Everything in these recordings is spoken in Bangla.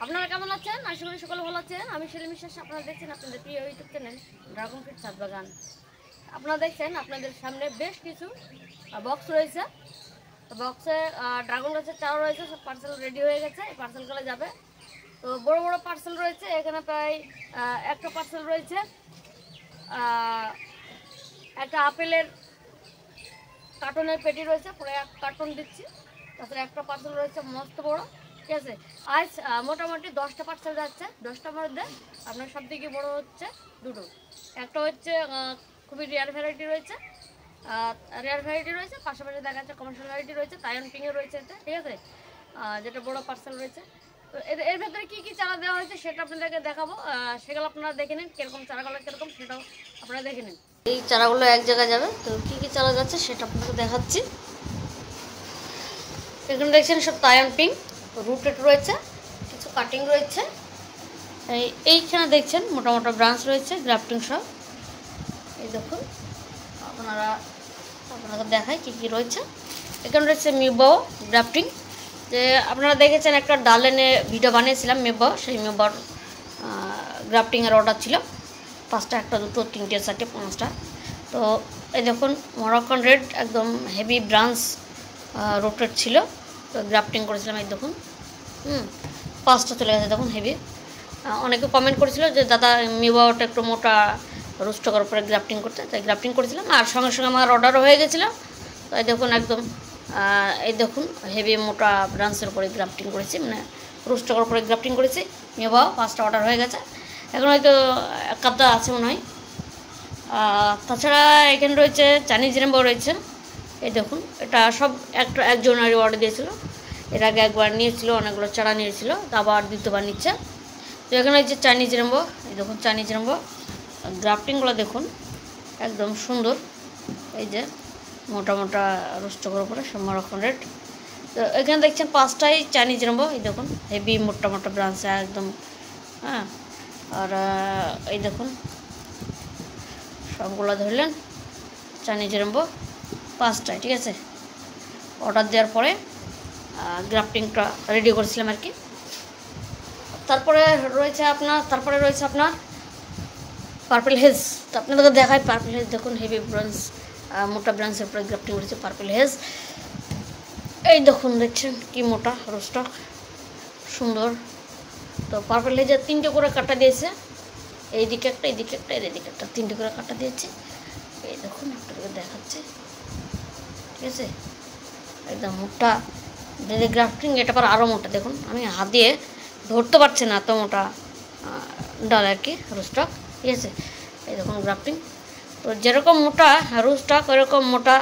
আপনারা কেমন আছেন? আশা করি সকলে ভালো আছেন। আমি সেলিম বিশ্বাস। আপনারা দেখছেন আপনাদের প্রিয় ইউটিউব চ্যানেল ড্রাগন ফ্রুট ছাদ বাগান। আপনারা দেখছেন আপনাদের সামনে বেশ কিছু বক্স রয়েছে। তো বক্সে ড্রাগন গাছের চারা রয়েছে, সব পার্সেল রেডি হয়ে গেছে। এই পার্সেলগুলো যাবে। তো বড় বড় পার্সেল রয়েছে, এখানে প্রায় একটা পার্সেল রয়েছে একটা আপেলের কার্টনের পেটি রয়েছে, পুরো এক কার্টন দিচ্ছি। তারপরে একটা পার্সেল রয়েছে মস্ত বড়, ঠিক আছে। আজ মোটামুটি 10টা পার্সেল যাচ্ছে। 10টার মধ্যে আপনার সব থেকে বড় হচ্ছে দুটো। একটা হচ্ছে খুবই রেয়ার ভ্যারাইটি রয়েছে, পাশাপাশি দেখা যাচ্ছে কমার্শিয়াল ভ্যারাইটি রয়েছে, তাইওয়ান পিংয়ে রয়েছে এটা, ঠিক আছে, যেটা বড় পার্সেল রয়েছে। তো এর ভেতরে কী কী চারা দেওয়া হয়েছে সেটা আপনাদেরকে দেখাবো। সেগুলো আপনারা দেখে নিন, কীরকম চারাগুলো কীরকম সেটাও আপনারা দেখে নিন। এই চারাগুলো এক জায়গায় যাবে। তো কী কী চারা যাচ্ছে সেটা আপনাকে দেখাচ্ছি। এখানে দেখছেন সব তাইওয়ান পিং রুটেড রয়েছে, কিছু কাটিং রয়েছে। এইখানে দেখছেন মোটা মোটা ব্রাঞ্চ রয়েছে, গ্রাফটিং সব। এই দেখুন আপনাকে দেখায় কী কী রয়েছে। এখানে রয়েছে মিউবাও গ্রাফটিং, যে আপনারা দেখেছেন একটা ডাল এনে ভিডিও বানিয়েছিলাম মিউবাও, সেই মিউবাওর গ্রাফটিংয়ের অর্ডার ছিল 5টা, 1টা 2টো 3টে 4টে 5টা। তো এই দেখুন মরক্কান রেড একদম হেভি ব্রাঞ্চ রোটেড ছিল, তো গ্রাফটিং করেছিলাম। এই দেখুন 5টা চলে গেছে, দেখুন হেভি। অনেকে কমেন্ট করেছিল যে দাদা মিউবাওটা একটু মোটা রুস্টকের উপরে গ্রাফটিং করতে, তাই গ্রাফটিং করেছিলাম। আর সঙ্গে সঙ্গে আমার অর্ডারও হয়ে গেছিলো। তো এই দেখুন একদম এই দেখুন হেভি মোটা ব্রাঞ্চের উপরে গ্রাফটিং করেছি, মানে রুস্টকের উপরে গ্রাফটিং করেছি। মিউবাও 5টা অর্ডার হয়ে গেছে, এখন হয়তো এক কাপটা আছে মনে হয়। তাছাড়া এখানে রয়েছে চাইনিজ রেনবো রয়েছে। এই দেখুন এটা সব একজনের অর্ডার দিয়েছিল, এর আগে একবার নিয়েছিল, অনেকগুলো চারা নিয়েছিল, আবার দ্বিতীয়বার নিচ্ছে। তো এখানে হচ্ছে চাইনিজ রেনবো। এই দেখুন চাইনিজ রেনবো গ্রাফটিংগুলো দেখুন একদম সুন্দর। এই যে মোটা মোটা রুস্টকের উপরে সব মরক্কান রেড। তো এখানে দেখছেন 5টাই চাইনিজ রেনবো। এই দেখুন হেভি মোটা মোটা ব্রাঞ্চ একদম, হ্যাঁ। আর এই দেখুন সবগুলো ধরলেন চাইনিজ রেনবো 5টায়, ঠিক আছে। অর্ডার দেওয়ার পরে গ্রাফটিংটা রেডি করেছিলাম আর কি। তারপরে রয়েছে আপনার পার্পল হেজ। তো আপনাদেরকে দেখায় পার্পল হেজ, দেখুন হেভি ব্রাঞ্চ মোটা ব্রাঞ্চের উপরে গ্রাফটিং করেছে পার্পল হেজ। এই দেখুন দেখছেন কি মোটা রোস্টক, সুন্দর। তো পার্পল হেজের 3টে করে কাটা দিয়েছে, এইদিকে একটা, এইদিকে একটা, এইদিকে একটা, 3টে করে কাটা দিয়েছে। এই দেখুন আপনাদেরকে দেখাচ্ছে, ঠিক আছে। একদম মোটা যদি গ্রাফটিং, এটা পর আরও মোটা। দেখুন আমি হাত দিয়ে ধরতে পারছি না, এত মোটা ডাল আর কি রুস্টক, ঠিক আছে। এই দেখুন গ্রাফটিং। তো যেরকম মোটা রুস্টক ওইরকম মোটা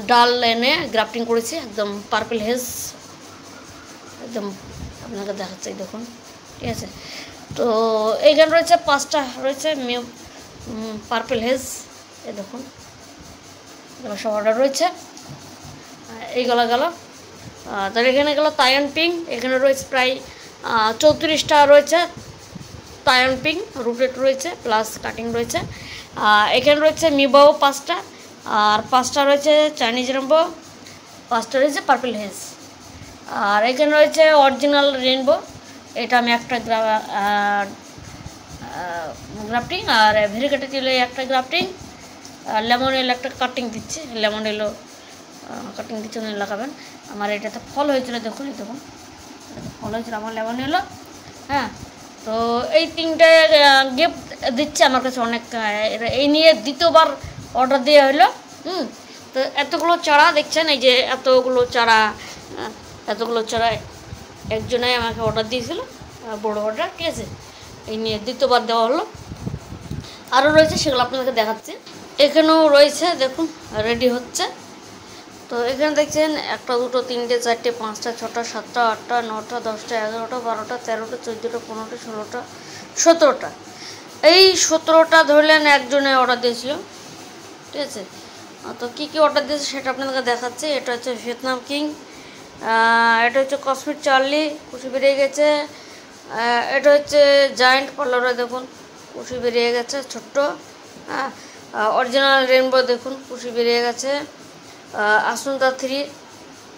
ডাল এনে গ্রাফটিং করেছি, একদম পার্পল হেজ একদম আপনাকে দেখাচ্ছে। এই দেখুন, ঠিক আছে। তো এইখানে রয়েছে 5টা রয়েছে পার্পল হেজ। এই দেখুন সব অর্ডার রয়েছে। এইগুলো গেল। তাহলে এখানে গেল তাইওয়ান পিং। এখানে রয়েছে প্রায় 34টা রয়েছে তাইওয়ান পিং রুটেড রয়েছে, প্লাস কাটিং রয়েছে। এখানে রয়েছে মিউবাও 5টা, আর 5টা রয়েছে চাইনিজ রেনবো, 5টা রয়েছে পার্পল হেজ। আর এখানে রয়েছে অরিজিনাল রেনবো, এটা আমি একটা গ্রাফটিং, আর ভেরিগেটেড একটা গ্রাফটিং, লেমন এলো একটা কাটিং দিচ্ছে, লেমন এলো কাটিং দিচ্ছে, লাগাবেন। আমার এটাতে ফল হয়েছিল, দেখুন এই দেখুন ফল হয়েছিল আমার লেমন এলো, হ্যাঁ। তো এই 3টে গিফট দিচ্ছে আমার কাছে অনেক। এই নিয়ে দ্বিতীয়বার অর্ডার দেওয়া হলো। তো এতগুলো চারা দেখছেন, এই যে এতগুলো চারা একজনে আমাকে অর্ডার দিয়েছিল, বড় অর্ডার, ঠিক আছে। এই নিয়ে দ্বিতীয়বার দেওয়া হলো। আরও রয়েছে, সেগুলো আপনাদেরকে দেখাচ্ছি। এখানেও রয়েছে, দেখুন রেডি হচ্ছে। তো এখানে দেখছেন 1টা 2টো 3টে 4টে 5টা 6টা 7টা 8টা 9টা 10টা 11টা 12টা 13টা 14টা 15টা 16টা 17টা। এই 17টা ধরলেন একজনে অর্ডার দিয়েছিল, ঠিক আছে। তো কী কী অর্ডার দিয়েছে সেটা আপনাদেরকে দেখাচ্ছি। এটা হচ্ছে ভিয়েতনাম কিং, এটা হচ্ছে কসমিক চার্লি, কুশি বেরিয়ে গেছে। এটা হচ্ছে জায়েন্ট পার্লারে, দেখুন কুশি বেরিয়ে গেছে ছোট্ট, হ্যাঁ। অরিজিনাল রেনবো দেখুন কুশি বেরিয়ে গেছে। আসুনতা 3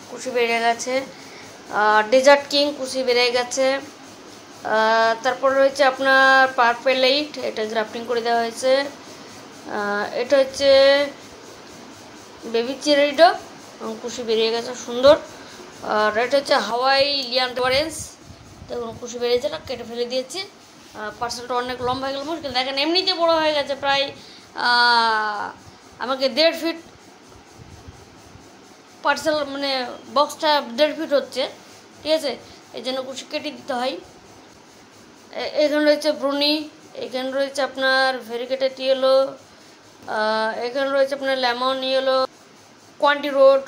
কুশি বেরিয়ে গেছে। ডেজার্ট কিং কুশি বেড়ে গেছে। তারপর রয়েছে আপনার পার্পেল 8, এটা গ্রাফটিং করে দেওয়া হয়েছে। এটা হচ্ছে বেবি চেরিডো, কুশি বেরিয়ে গেছে সুন্দর। আর এটা হচ্ছে হাওয়াই লিয়ান অরেঞ্জ, দেখুন কুশি বেরিয়েছে না, কেটে ফেলে দিয়েছি। পার্সেলটা অনেক লম্বা হয়ে গেল, মুশকিল দেখেন এমনিতে বড় হয়ে গেছে, প্রায় আমাকে 1.5 ফিট পার্সেল, মানে বক্সটা 1.5 ফিট হচ্ছে, ঠিক আছে, এই জন্য কুশি কেটে দিতে হয়। এখানে রয়েছে ব্রুনি, এখানে রয়েছে আপনার ভেরিগেটেড ইয়েলো, এখানে রয়েছে আপনার লেমন ইয়েলো, কোয়ান্টি রোড,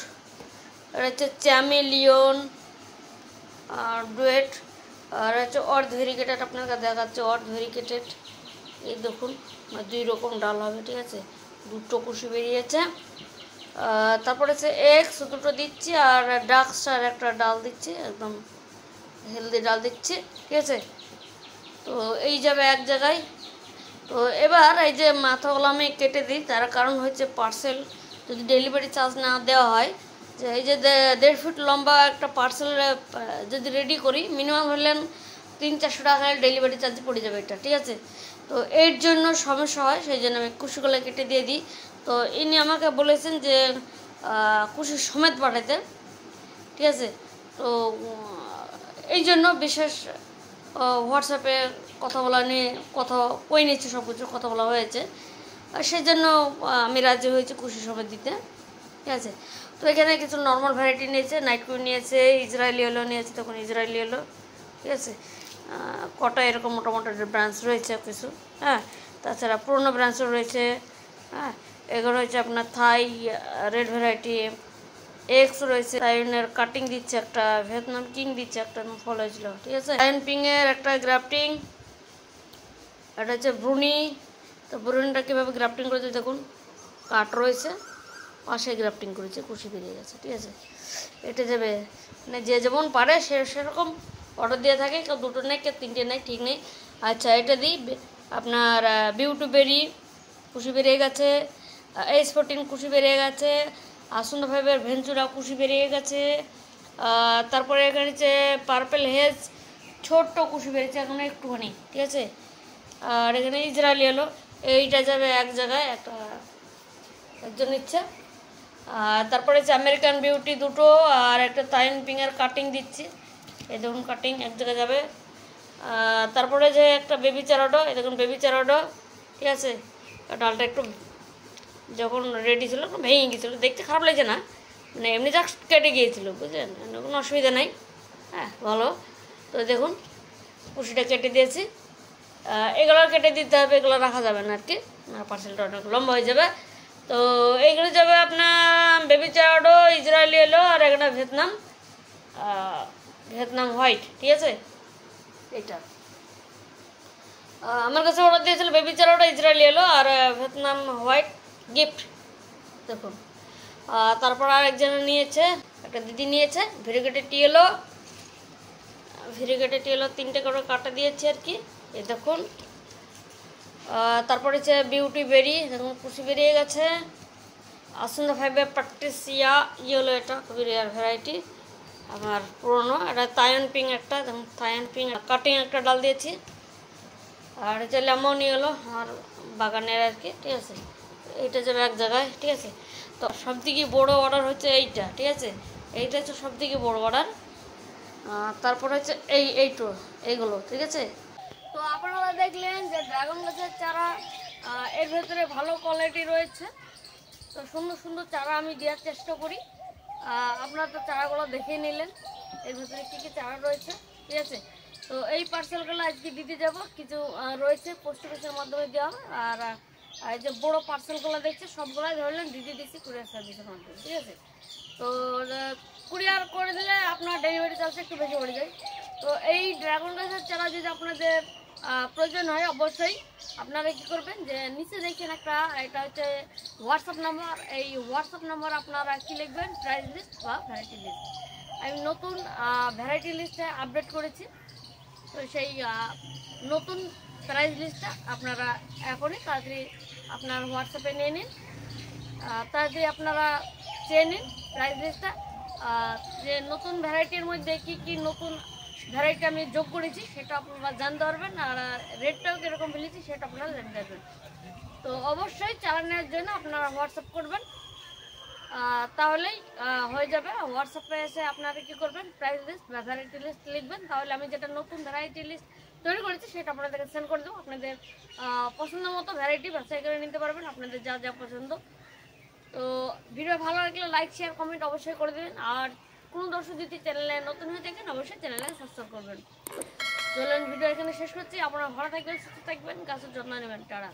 এটা হচ্ছে চ্যামেলিয়ন আর ডুয়েট, আর হচ্ছে অর্ধ ভেরিগেটেড, আপনাকে দেখাচ্ছে অর্ধ ভেরিগেটেড। এই দেখুন 2 রকম ডাল হবে, ঠিক আছে, 2টো কুশি বেরিয়েছে। তারপরে হচ্ছে এক্স 2টো দিচ্ছি, আর ডার্ক স্টার একটা ডাল দিচ্ছি, একদম হেলদি ডাল দিচ্ছি, ঠিক আছে। তো এই যাবে এক জায়গায়। তো এবার এই যে মাথাগুলো আমি কেটে দিই, তার কারণ হচ্ছে পার্সেল যদি ডেলিভারি চার্জ না দেওয়া হয়, যে এই যে 1.5 ফিট লম্বা একটা পার্সেল যদি রেডি করি, মিনিমাম হলেন 300-400 টাকা ডেলিভারি চার্জ পড়ে যাবে এটা, ঠিক আছে। তো এর জন্য সমস্যা হয়, সেই জন্য আমি কুশিগুলো কেটে দিয়ে দিই। তো ইনি আমাকে বলেছেন যে কুশি সমেত পাঠাতে, ঠিক আছে। তো এই জন্য বিশেষ হোয়াটসঅ্যাপে কথা বলা নিয়ে কথা কই নিচ্ছে, সব কিছু কথা বলা হয়েছে, আর সেই জন্য আমি রাজি হয়েছি কুশি সমেত দিতে, ঠিক আছে। তো এখানে কিছু নর্মাল ভ্যারাইটি নিয়েছে, নাইট কুইন নিয়েছে, ইসরায়েলি এলো নিয়েছে, তখন ইসরায়েলি এলো, ঠিক আছে। কটা এরকম মোটামুটি ব্রাঞ্চ রয়েছে কিছু, হ্যাঁ। তাছাড়া পুরোনো ব্রাঞ্চও রয়েছে, হ্যাঁ। এগুলো রয়েছে আপনার থাই রেড ভ্যারাইটি, এক্স রয়েছে, তাইনের কাটিং দিচ্ছে একটা, ভিয়েতনাম কিং দিচ্ছে একটা, ফল হয়েছিল, ঠিক আছে। তাইন পিংয়ের একটা গ্রাফটিং, এটা হচ্ছে ব্রুনি। তো ব্রুনিটা কীভাবে গ্রাফটিং করেছে দেখুন, কাট রয়েছে, পাশে গ্রাফটিং করেছে, কুশি বেরিয়ে গেছে, ঠিক আছে। এটা যাবে মানে যে যেমন পারে সেরকম অর্ডার দিয়ে থাকে, কেউ 2টো নেই, কেউ 3টে নেই, ঠিক নেই। আচ্ছা, এটা দিই আপনার বিউটি বেরি কুশি বেরিয়ে গেছে, S14 কুশি বেরিয়ে গেছে, আসুন 5-এর ভেঞ্চুরা কুশি বেরিয়ে গেছে। তারপরে এখানে হচ্ছে পার্পেল হেজ ছোট্ট কুশি বেরিয়েছে এখন একটুখানি, ঠিক আছে। আর এখানে ইসরায়েলি এলো, এইটা যাবে এক জায়গায়, একজন ইচ্ছে। আর তারপরে হচ্ছে আমেরিকান বিউটি 2টো, আর একটা তাইন পিংয়ের কাটিং দিচ্ছি, এই দেখুন কাটিং এক জায়গায় যাবে। তারপরে যে একটা বেবি চারাডো, এই দেখুন বেবি চারাডো, ঠিক আছে। ডালটা একটু যখন রেডি ছিল ভেঙে গিয়েছিলো, দেখতে খারাপ লাগছে না, মানে এমনি জাস্ট কেটে গিয়েছিলো, বুঝলেন, কোনো অসুবিধা নেই, হ্যাঁ ভালো। তো দেখুন কুশিটা কেটে দিয়েছি, এগুলো কেটে দিতে হবে, এগুলো রাখা যাবে না আর কি, পার্সেলটা অনেক লম্বা হয়ে যাবে। তো এইগুলো যাবে আপনার বেবি চারাডো, ইসরায়েলি এলো, আর একটা ভিয়েতনাম হোয়াইট, ঠিক আছে। এইটা আমার কাছে অর্ডার দিয়েছিল বেবি চারাডো, ইসরায়েলি এলো, আর ভিয়েতনাম হোয়াইট গিফট, দেখুন। তারপর আর একজনে নিয়েছে, একটা দিদি নিয়েছে ভেরিগেটেড ইয়েলো, 3টে করে কাটা দিয়েছে আর কি, এই দেখুন। তারপরে হচ্ছে বিউটি বেরি, দেখুন কুশি বেরিয়ে গেছে। আসুন্দা 5-এর প্র্যাকটিসিয়া ইয়েলো, এটা খুবই রেয়ার ভ্যারাইটি, আমার পুরোনো। এটা তাইন পিং একটা, দেখুন তাইন পিং কাটিং একটা ডাল দিয়েছি। আর হচ্ছে লেমন ইয়েলো আমার বাগানের আর কি, ঠিক আছে। এইটা যাবে এক জায়গায়, ঠিক আছে। তো সবথেকে বড়ো অর্ডার হচ্ছে এইটা, ঠিক আছে, এইটা হচ্ছে সবথেকে বড়ো অর্ডার। তারপর হচ্ছে এইগুলো, ঠিক আছে। তো আপনারা দেখলেন যে ড্রাগন গাছের চারা, এর ভেতরে ভালো কোয়ালিটি রয়েছে। তো সুন্দর সুন্দর চারা আমি দেওয়ার চেষ্টা করি, আপনারা তো চারাগুলো দেখে নিলেন এর ভেতরে কী কী চারা রয়েছে, ঠিক আছে। তো এই পার্সেলগুলো আজকে দিতে যাব, কিছু রয়েছে পোস্ট অফিসের মাধ্যমে দেওয়া হবে, আর এই যে বড়ো পার্সেলগুলো দেখছে সবগুলাই ধরলেন দিতে দিচ্ছি কুরিয়ার সার্ভিসের মাধ্যমে, ঠিক আছে। তো কুরিয়ার করে দিলে আপনার ডেলিভারি চার্জটা একটু বেশি পড়ে যায়। তো এই ড্রাগন গাছের চারা যদি আপনাদের প্রয়োজন হয়, অবশ্যই আপনারা কী করবেন, যে নিচে দেখছেন একটা, এটা হচ্ছে হোয়াটসঅ্যাপ নাম্বার, এই হোয়াটসঅ্যাপ নাম্বার আপনারা কী লিখবেন, প্রাইস লিস্ট বা ভ্যারাইটি লিস্ট। আমি নতুন ভ্যারাইটি লিস্টে আপডেট করেছি, তো সেই নতুন প্রাইস লিস্টটা আপনারা এখনই তাড়াতাড়ি আপনার হোয়াটসঅ্যাপে নিয়ে নিন, তাড়াতাড়ি আপনারা চেয়ে নিন প্রাইস লিস্টটা। যে নতুন ভ্যারাইটির মধ্যে কি কি নতুন ভ্যারাইটি আমি যোগ করেছি সেটা আপনারা জানতে পারবেন, আর রেটটাও কীরকম ফেলেছি সেটা আপনারা জানতে পারবেন। তো অবশ্যই চারা নেওয়ার জন্য আপনারা হোয়াটসঅ্যাপ করবেন, তাহলেই হয়ে যাবে। হোয়াটসঅ্যাপে এসে আপনারা কী করবেন, প্রাইস লিস্ট বা ভ্যারাইটি লিস্ট লিখবেন, তাহলে আমি যেটা নতুন ভ্যারাইটি লিস্ট তৈরি করেছি সেটা আপনাদেরকে সেন্ড করে দেবো। আপনাদের পছন্দ মতো ভ্যারাইটি বাছাই করে নিতে পারবেন, আপনাদের যা যা পছন্দ। তো ভিডিও ভালো লাগলে লাইক শেয়ার কমেন্ট অবশ্যই করে দেবেন, আর কোনো দর্শক যদি চ্যানেলে নতুন হয়ে থাকেন অবশ্যই চ্যানেলে সাবস্ক্রাইব করবেন। চলুন ভিডিও এখানে শেষ করছি। আপনারা ভালো থাকবেন, সুস্থ থাকবেন, গাছের যত্ন নেবেন। টাটা।